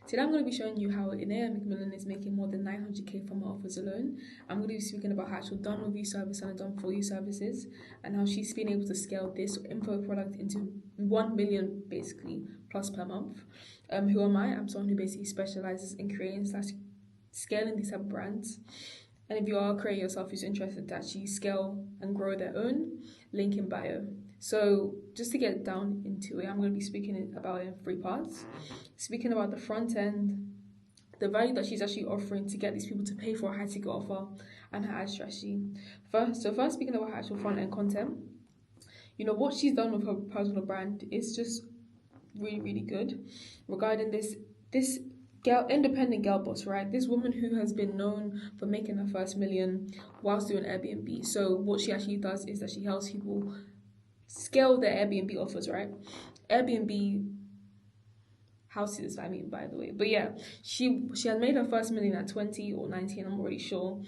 Today I'm going to be showing you how Inayah McMillan is making more than 900k from her offers alone. I'm going to be speaking about how she's done review service and done for you services, and how she's been able to scale this info product into 1 million basically plus per month. Who am I? I'm someone who basically specializes in creating / scaling these type of brands. And if you are a creator yourself who's interested to actually scale and grow their own, link in bio. So just to get down into it, I'm going to be speaking about it in 3 parts. Speaking about the front end, the value that she's actually offering to get these people to pay for a high ticket offer, and her ad strategy. First speaking about her actual front end content, what she's done with her personal brand is just really, really good. Regarding this girl, independent girl boss, right? This woman who has been known for making her first million whilst doing Airbnb. So what she actually does is that she helps people scale their Airbnb offers, right? Airbnb houses, I mean, by the way. But yeah, she had made her first million at 20 or 19, I'm not really sure.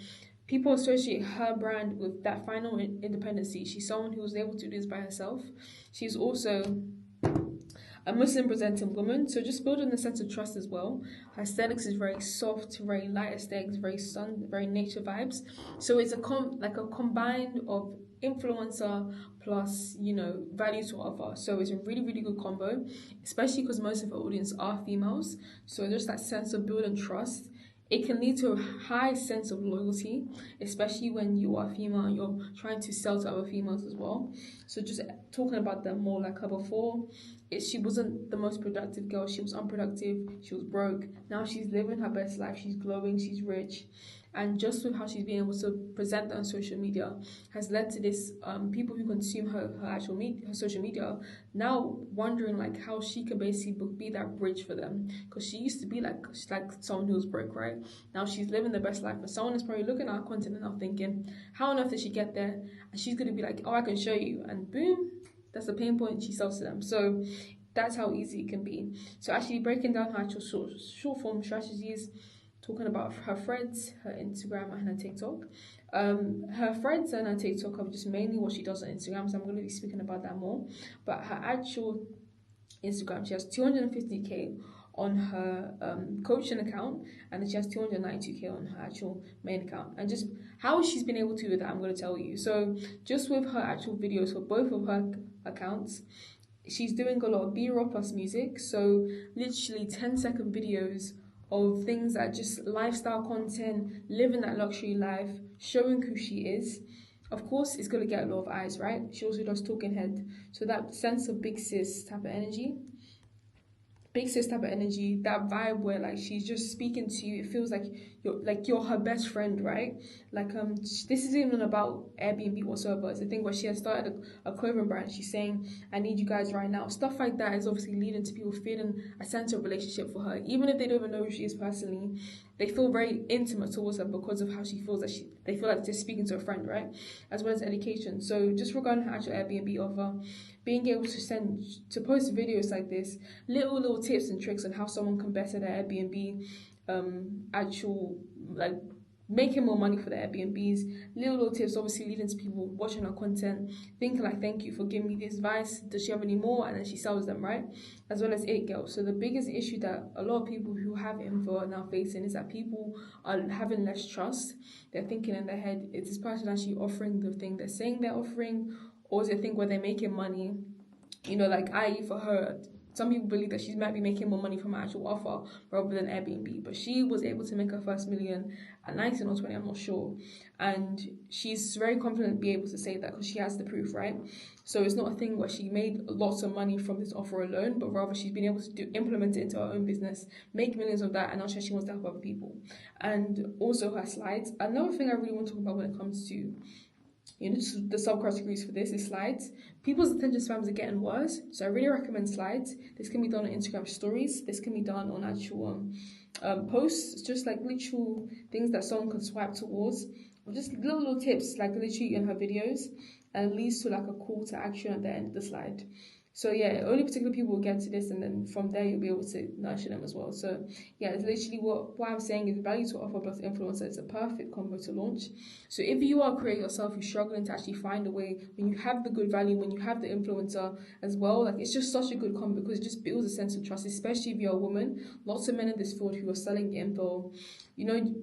People associate her brand with that final independency. She's someone who was able to do this by herself. She's also a Muslim presenting woman, so just building a sense of trust as well. Her aesthetics is very soft, very light aesthetics, very sun, very nature vibes. So it's a combined of influencer plus value to offer. So it's a really, really good combo, especially because most of her audience are females. So there's that sense of building trust. It can lead to a high sense of loyalty, especially when you are female and you're trying to sell to other females as well. So just talking about them more like her before, she wasn't the most productive girl. She was unproductive. She was broke. Now she's living her best life. She's glowing. She's rich. And just with how she's been able to present that on social media has led to this people who consume her social media now wondering like how she can basically be that bridge for them, because she used to be like someone who was broke, right? Now she's living the best life, but someone is probably looking at her content and now thinking, how on earth did she get there? And she's gonna be like, oh, I can show you, and boom, that's the pain point, she sells to them. So that's how easy it can be. So actually breaking down her actual short form strategies, talking about her threads, her Instagram, and her TikTok. Her threads and her TikTok are just mainly what she does on Instagram, so I'm going to be speaking about that more. But her actual Instagram, she has 250k on her coaching account, and she has 292k on her actual main account. And just how she's been able to do that, I'm going to tell you. So just with her actual videos for both of her accounts, she's doing a lot of B-roll plus music, so literally 10-second videos of things that just lifestyle content, living that luxury life, showing who she is. Of course, it's going to get a lot of eyes, right? She also does talking head. So that sense of big sis type of energy, that vibe where like she's just speaking to you, it feels like you're her best friend, right? Like this isn't even about Airbnb whatsoever. It's a thing where she has started a clothing brand. She's saying, I need you guys right now. Stuff like that is obviously leading to people feeling a sense of relationship for her, even if they don't even know who she is personally. They feel very intimate towards her because of how she feels, that they feel like they're speaking to a friend, right? As well as education. So just regarding her actual Airbnb offer, being able to post videos like this, little tips and tricks on how someone can better their Airbnb, making more money for their Airbnbs, little tips obviously leading to people watching her content, thinking like, thank you for giving me this advice, does she have any more? And then she sells them, right? As well as it girls. So the biggest issue that a lot of people who have info are now facing is that people are having less trust. They're thinking in their head, is this person actually offering the thing they're saying they're offering, or is it a thing where they're making money? Like for her, some people believe that she might be making more money from her actual offer rather than Airbnb, but she was able to make her first million at 19 or 20, I'm not sure. And she's very confident to be able to say that because she has the proof, right? So it's not a thing where she made lots of money from this offer alone, but rather she's been able to implement it into her own business, make millions of that, and now she wants to help other people. And also her slides. Another thing I really want to talk about when it comes to the subcategories for this is slides. People's attention spans are getting worse, so I really recommend slides. This can be done on Instagram stories. This can be done on actual posts, just like literal things that someone can swipe towards, or just little tips like literally in her videos, and it leads to like a call to action at the end of the slide. So yeah, only particular people will get to this, and then from there you'll be able to nurture them as well. So yeah, it's literally what I'm saying is value to offer plus influencer. It's a perfect combo to launch. So if you are a creator yourself, you're struggling to actually find a way, when you have the good value, when you have the influencer as well, like it's just such a good combo because it just builds a sense of trust, especially if you're a woman. Lots of men in this field who are selling info, you know,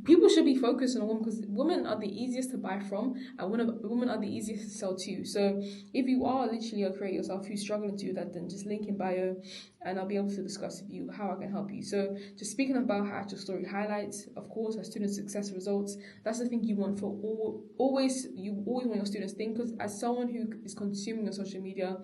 people should be focused on a woman because women are the easiest to buy from, and women are the easiest to sell to. So if you are literally a creator yourself who's struggling to do that, then just link in bio and I'll be able to discuss with you how I can help you. So just speaking about her actual story highlights, of course, her student success results. That's the thing you want for always. You always want your students to think, because as someone who is consuming your social media,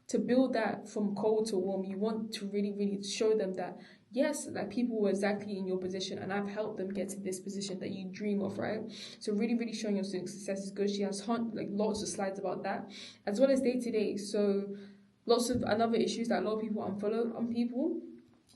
to build that from cold to warm, you want to really, really show them that yes, like people were exactly in your position and I've helped them get to this position that you dream of, right? So really, really showing your student success is good. She has lots of slides about that, as well as day to day. So lots of another issues that a lot of people unfollow on people.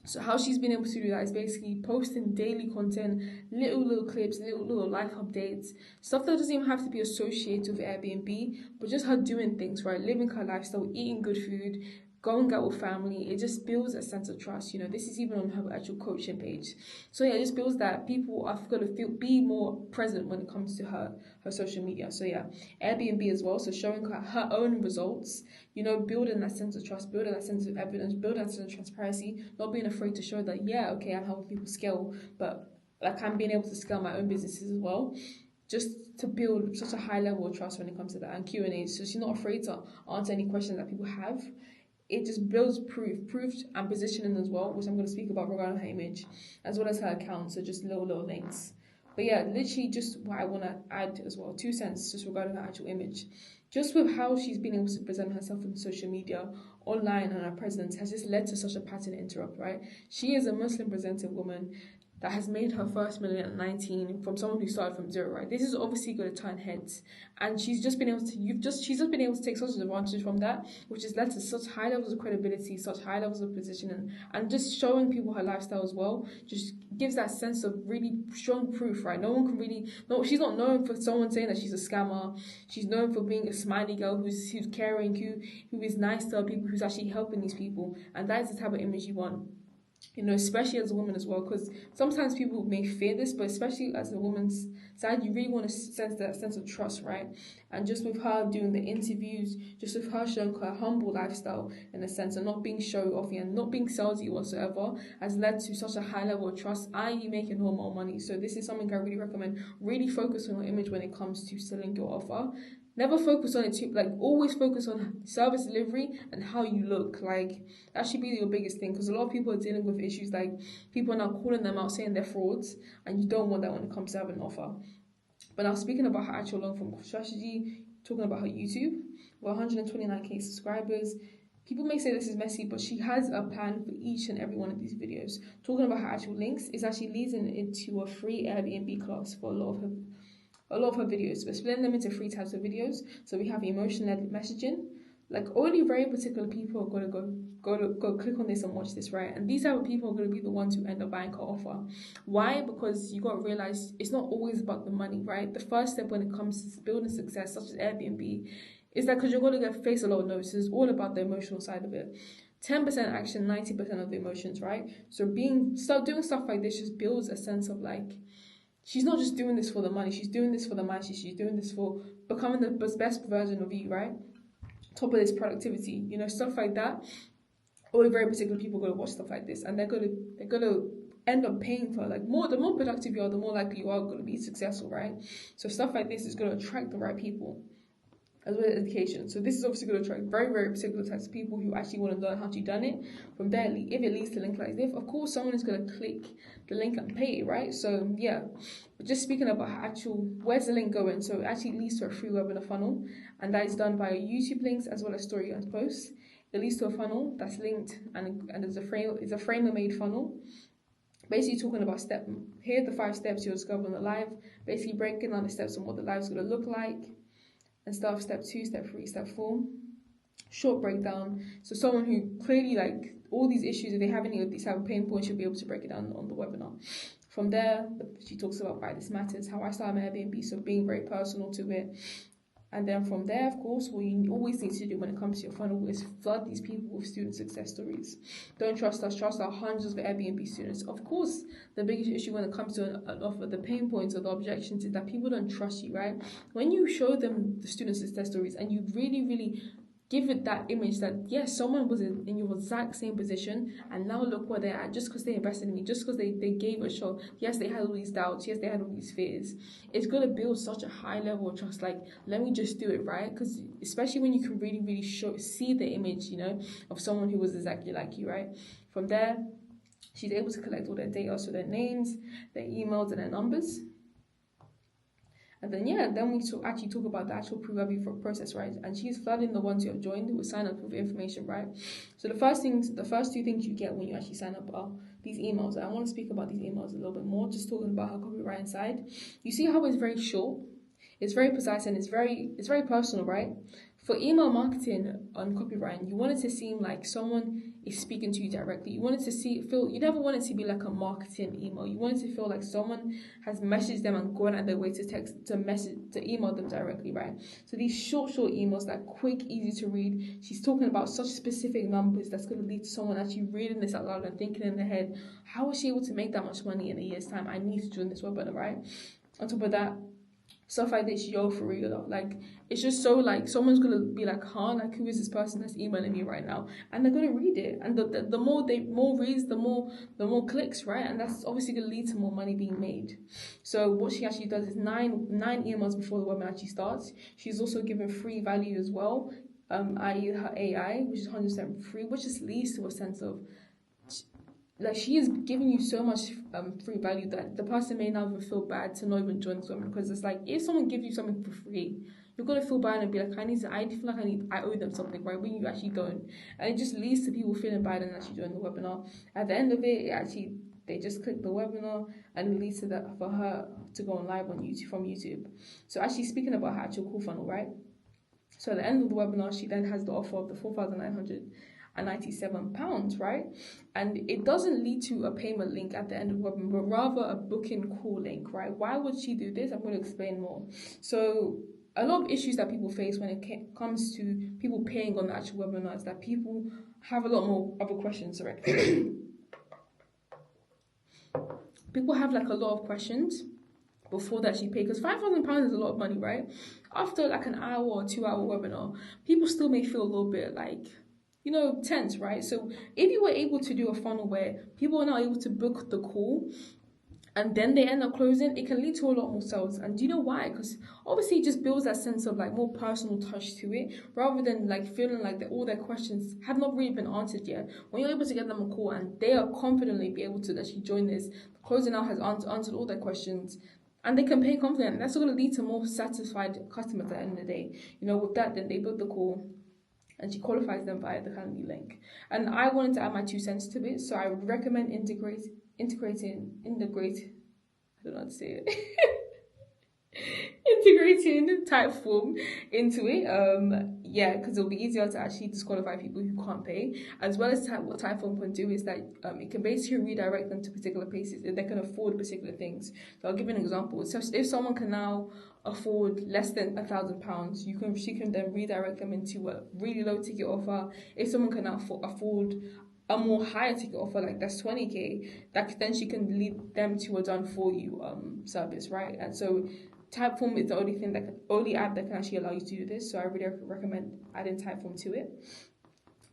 So how she's been able to do that is basically posting daily content, little clips, little life updates, stuff that doesn't even have to be associated with Airbnb, but just her doing things, right? Living her lifestyle, eating good food, going out with family. It just builds a sense of trust. You know, this is even on her actual coaching page. So yeah, it just builds that people are going to be more present when it comes to her social media. So yeah, Airbnb as well. So showing her own results, you know, building that sense of trust, building that sense of evidence, building that sense of transparency, not being afraid to show that, yeah, okay, I'm helping people scale, but like I'm being able to scale my own businesses as well, just to build such a high level of trust when it comes to that. And Q&A, so she's not afraid to answer any questions that people have. It just builds proof and positioning as well, which I'm going to speak about regarding her image, as well as her account, so just little links. But yeah, literally just what I want to add as well, 2 cents just regarding her actual image. Just with how she's been able to present herself on social media, online, and her presence has just led to such a pattern interrupt, right? She is a Muslim presented woman that has made her first million at 19 from someone who started from zero, right? This is obviously going to turn heads, and she's just been able to she's just been able to take such an advantage from that, which has led to such high levels of credibility, such high levels of positioning, and just showing people her lifestyle as well. Just gives that sense of really strong proof, right? No one can really she's not known for someone saying that she's a scammer. She's known for being a smiley girl who's caring, who is nice to other people, who's actually helping these people, and that is the type of image you want. You know, especially as a woman as well, because sometimes people may fear this, but especially as a woman's side, you really want to sense that sense of trust, right? And just with her doing the interviews, just with her showing her humble lifestyle in a sense, and not being show-offy and not being salesy whatsoever, has led to such a high level of trust, i.e. making her more money. So this is something I really recommend. Really focus on your image when it comes to selling your offer. Never focus on it too, always focus on service delivery and how you look. That should be your biggest thing, because a lot of people are dealing with issues like people are now calling them out saying they're frauds, and you don't want that when it comes to having an offer. But now speaking about her actual long-form strategy, talking about her YouTube, with 129k subscribers, people may say this is messy, but she has a plan for each and every one of these videos. Talking about her actual links is actually leading into a free Airbnb class for a lot of her videos. We're splitting them into 3 types of videos. So we have emotion-led messaging. Only very particular people are going to go click on this and watch this, right? And these type of people are going to be the ones who end up buying her offer. Why? Because you got to realize it's not always about the money, right? The first step when it comes to building success, such as Airbnb, is that because you're going to face a lot of no's. It's all about the emotional side of it. 10% action, 90% of the emotions, right? So start doing stuff like this just builds a sense of she's not just doing this for the money. She's doing this for the mindset. She's doing this for becoming the best version of you, right? Top of this productivity, stuff like that. Only very particular people are going to watch stuff like this, and they're gonna end up paying for the more productive you are, the more likely you are going to be successful, right? So stuff like this is going to attract the right people, as well as education. So this is obviously going to attract very, very particular types of people who actually want to learn how to done it. From there, if it leads to a link like this, of course, someone is going to click the link and pay, right? So yeah, but just speaking about where's the link going? So it actually leads to a free webinar funnel, and that is done by YouTube links as well as story and posts. It leads to a funnel that's linked, and it's a framer-made funnel. Basically talking about here are the 5 steps you'll discover on the live, basically breaking down the steps on what the live is going to look like, and stuff, step 2, step 3, step 4. Short breakdown. So someone who clearly all these issues, if they have any of these type of pain points, should be able to break it down on the webinar. From there, she talks about why this matters, how I started my Airbnb, so being very personal to it, And then from there, of course, what you always need to do when it comes to your funnel is flood these people with student success stories. Don't trust us, trust our hundreds of Airbnb students. Of course, the biggest issue when it comes to an offer, the pain points or the objections is that people don't trust you, right? When you show them the student success stories and you really give it that image that, yes, someone was in your exact same position and now look where they're at just because they invested in me, just because they gave a shot. Yes, they had all these doubts. Yes, they had all these fears. It's going to build such a high level of trust. Like, let me just do it, right? Because especially when you can really see the image, of someone who was exactly like you, right? From there, she's able to collect all their data, so their names, their emails, and their numbers. And then we actually talk about the actual pre-review process, right? And she's flooding the ones who have joined who will sign up with information, right? So the first two things you get when you actually sign up are these emails. And I want to speak about these emails a little bit more, just talking about her copywriting side. You see how it's very short, it's very precise, and it's very personal, right? For email marketing on copywriting, you want it to seem like someone is speaking to you directly. You want it to you never want it to be like a marketing email. You want it to feel like someone has messaged them and gone out their way to email them directly, right? So these short emails, like quick, easy to read. She's talking about such specific numbers that's going to lead to someone actually reading this out loud and thinking in their head, how was she able to make that much money in a year's time? I need to join this webinar, right? On top of that, stuff like this, yo, for real, like, it's just so, like, someone's gonna be like, huh, like, who is this person that's emailing me right now? And they're gonna read it, and the more reads, the more clicks, right? And that's obviously gonna lead to more money being made. So what she actually does is nine emails before the webinar actually starts. She's also given free value as well, i.e. her AI, which is 100% free, which just leads to a sense of, like, she is giving you so much free value that the person may not even feel bad to not even join this webinar, because it's like, if someone gives you something for free, you're gonna feel bad and be like, I feel like I owe them something, right? When you actually don't, and it just leads to people feeling bad and actually joining the webinar. At the end of it, they just click the webinar and it leads to that for her to go on live on YouTube from YouTube. So actually speaking about her actual call funnel, right? So at the end of the webinar, she then has the offer of the £4,997, right? And it doesn't lead to a payment link at the end of the webinar, but rather a booking call link, right? Why would she do this? I'm going to explain more. So a lot of issues that people face when it comes to people paying on the actual webinar is that people have a lot more other questions, right? People have like a lot of questions before they actually pay, because £5,000 is a lot of money, right? After like an hour or 2 hour webinar, people still may feel a little bit like, tense, right? So if you were able to do a funnel where people are now able to book the call and then they end up closing, it can lead to a lot more sales. And do you know why? Because obviously it just builds that sense of like more personal touch to it, rather than like feeling like all their questions have not really been answered yet. When you're able to get them a call and they are confidently be able to actually join this, the closer now has answered all their questions, and they can pay confidently. That's going to lead to more satisfied customers at the end of the day. With that, then they book the call and she qualifies them via the Calendly link. And I wanted to add my 2 cents to it, so I would recommend integrate, I don't know how to say it. Integrating Typeform into it, because it'll be easier to actually disqualify people who can't pay. As well as what Typeform can do is that it can basically redirect them to particular places if they can afford particular things. So I'll give you an example. So if someone can now afford less than £1,000, she can then redirect them into a really low ticket offer. If someone can now afford a more higher ticket offer, like that's 20k, then she can lead them to a done for you service, right? And so Typeform is the only app that can actually allow you to do this. So I really recommend adding Typeform to it.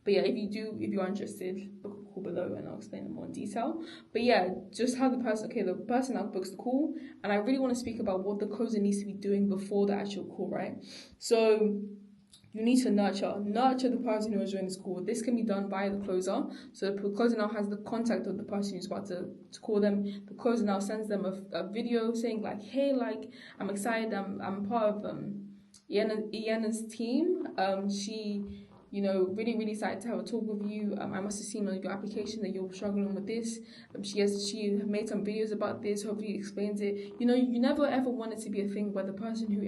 But yeah, if you're interested, book a call below and I'll explain it more in detail. But yeah, just how the person now books the call, and I really want to speak about what the closer needs to be doing before the actual call, right? So you need to nurture the person who is joining this call. This can be done by the closer. So the closer now has the contact of the person who's about to call them. The closer now sends them a video saying like, hey, like, I'm excited. I'm part of Iana's team. She, really excited to have a talk with you. I must have seen on your application that you're struggling with this. She made some videos about this. Hopefully explains it. You never ever want it to be a thing where the person who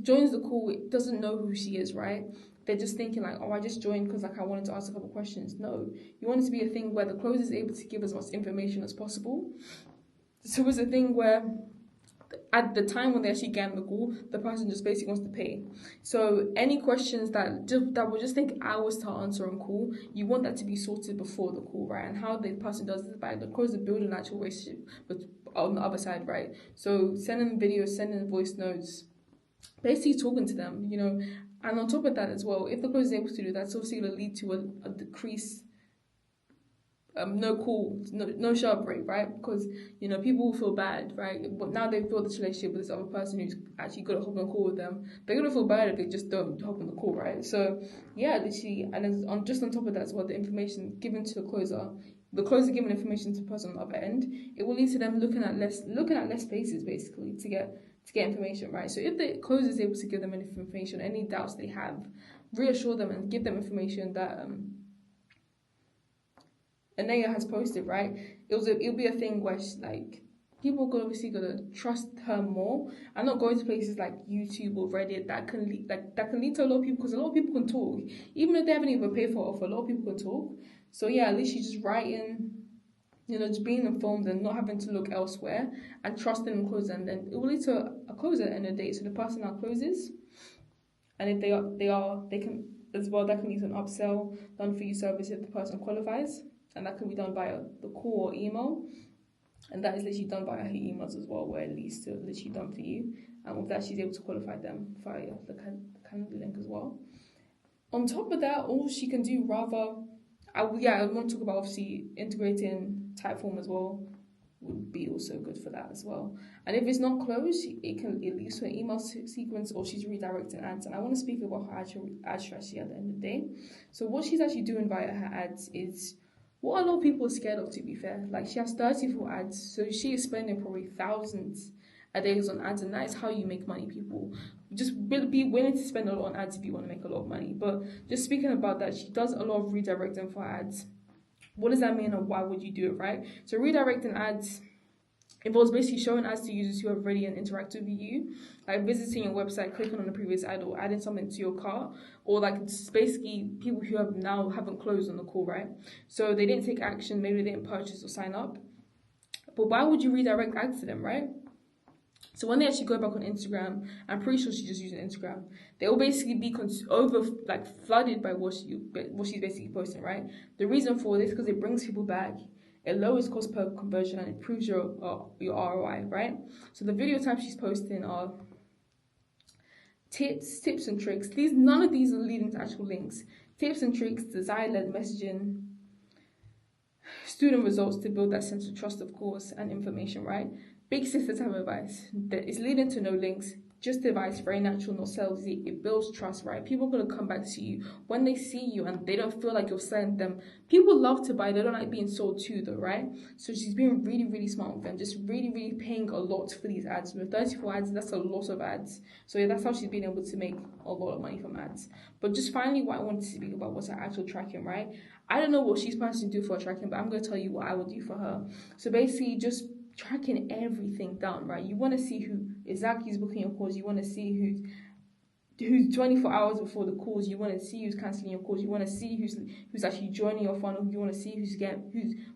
joins the call doesn't know who she is, right? They're just thinking like, oh, I just joined because like I wanted to ask a couple questions. No, you want it to be a thing where the closer is able to give as much information as possible. So it's a thing where at the time when they actually get on the call, the person just basically wants to pay. So any questions that will just take hours to answer on call, you want that to be sorted before the call, right? And how the person does this by the close of building an actual relationship, but on the other side, right? So sending videos, sending voice notes, basically talking to them, you know. And on top of that as well, if the close is able to do that, it's obviously going to lead to a decrease. No call, no sharp break, right? Because, you know, people will feel bad, right? But now they've built this relationship with this other person who's actually got to hop on a call with them. They're gonna feel bad if they just don't hop on the call, right? So yeah, literally, and then just on top of that as well, the information given to the closer giving information to the person on the other end, it will lead to them looking at less places basically to get information, right? So if the closer is able to give them any information, any doubts they have, reassure them and give them information that Inayah has posted, right? It'll be a thing where people are obviously gonna trust her more and not going to places like YouTube or Reddit that can lead to a lot of people, because a lot of people can talk even if they haven't even paid for it off. A lot of people can talk. So yeah, at least she's just writing, you know, just being informed and not having to look elsewhere and trusting and closing, and then it will lead to a close at the end of the day. So the person now closes, and if they can as well, that can lead to an upsell done for you service if the person qualifies. And that can be done via the call or email. And that is literally done via her emails as well, where it leads to literally done for you. And with that, she's able to qualify them via the calendar link as well. On top of that, all she can do I want to talk about obviously integrating Typeform as well would be also good for that as well. And if it's not closed, it leads to an email sequence, or she's redirecting ads. And I want to speak about her actual ad strategy at the end of the day. So what she's actually doing via her ads is what a lot of people are scared of, to be fair. Like, she has 34 ads, so she is spending probably thousands a day on ads, and that is how you make money, people. Just be willing to spend a lot on ads if you want to make a lot of money. But just speaking about that, she does a lot of redirecting for ads. What does that mean, and why would you do it, right? So redirecting ads involves basically showing ads to users who have already interacted with you, like visiting your website, clicking on the previous ad, or adding something to your cart, or like it's basically people who haven't closed on the call, right? So they didn't take action, maybe they didn't purchase or sign up. But why would you redirect ads to them, right? So when they actually go back on Instagram, I'm pretty sure she's just using Instagram, they will basically be flooded by what she's basically posting, right? The reason for this is because it brings people back. It lowers cost per conversion and improves your ROI, right? So the video types she's posting are tips and tricks. None of these are leading to actual links. Tips and tricks, desire-led messaging, student results to build that sense of trust, of course, and information, right? Big sister type of advice that is leading to no links. Just advice, very natural, not salesy. It builds trust, right? People are going to come back to you when they see you and they don't feel like you're selling them. People love to buy. They don't like being sold to, though, right? So she's being really, really smart with them. Just really, really paying a lot for these ads. With 34 ads, that's a lot of ads. So yeah, that's how she's been able to make a lot of money from ads. But just finally, what I wanted to speak about was her actual tracking, right? I don't know what she's planning to do for her tracking, but I'm going to tell you what I will do for her. So basically, just tracking everything down, right? You want to see who exactly is booking your calls. You want to see who's 24 hours before the calls. You want to see who's cancelling your calls. You want to see who's actually joining your funnel. You want to see who's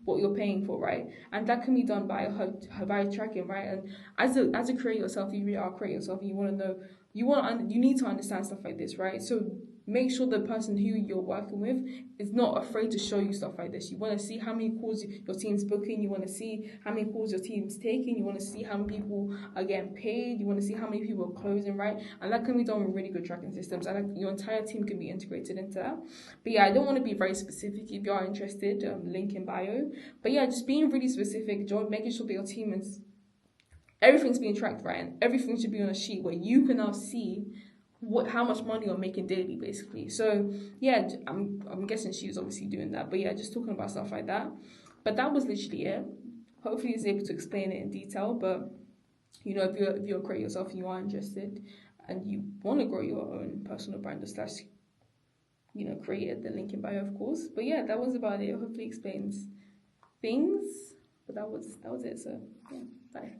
what you're paying for, right? And that can be done by her by tracking, right? And as a creator yourself, you really are a creator yourself, and you want to know, you need to understand stuff like this, right? So make sure the person who you're working with is not afraid to show you stuff like this. You want to see how many calls your team's booking. You want to see how many calls your team's taking. You want to see how many people are getting paid. You want to see how many people are closing, right? And that can be done with really good tracking systems. And your entire team can be integrated into that. But yeah, I don't want to be very specific. If you are interested, link in bio. But yeah, just being really specific, making sure that your team is, everything's being tracked, right? And everything should be on a sheet where you can now see how much money you're making daily, basically. So yeah, I'm guessing she was obviously doing that. But yeah, just talking about stuff like that. But that was literally it. Hopefully he's able to explain it in detail. But you know, if you're a creator yourself and you are interested and you want to grow your own personal brand, just create the link in bio, of course. But yeah, that was about it. Hopefully explains things. But that was it. So yeah, bye.